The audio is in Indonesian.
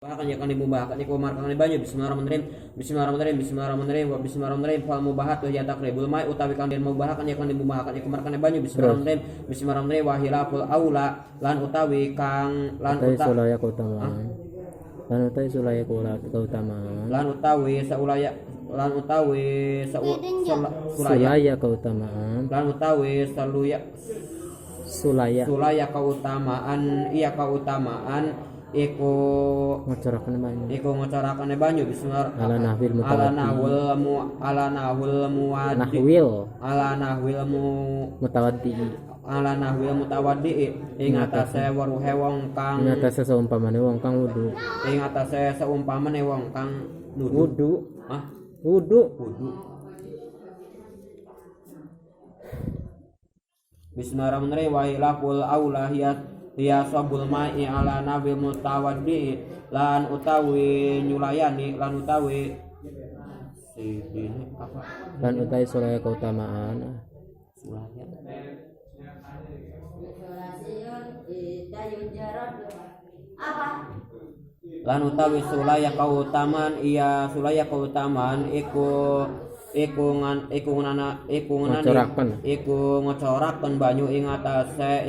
Bahkan ya kan dimubahkan iku markan banyu bismillahirrahmanirrahim bismillahirrahmanirrahim bismillahirrahmanirrahim wa bismillahirrahmanirrahim fal mubahat wa ya takribul mai utawi kang den mubahkan ya kan dimubahkan iku markan banyu bismillahirrahmanirrahim bismillahirrahmanirrahim wa hilaful aula lan utawi kang lan utawi sulaya keutamaan lan utawi sulaya keutamaan lan utawi saulaya lan utawi sulaya keutamaan lan utawi sulaya keutamaan iya keutamaan iku ngocorakane banyu bismillah ala nahwil mutawaddi ing atase weruhe wong kang ing atase saumpamane wong kang wudu ing atase saumpamane wong kang wudu Bismillahirrahmanirrahim wa ilaful aula hiya sabul ma'i ala nabil mutawaddi lan utawi nyulayani lan utawi sulaya keutamaan sulaya lan utawi sulaya keutamaan iya sulaya keutamaan iku ngocoraken banyu ing atase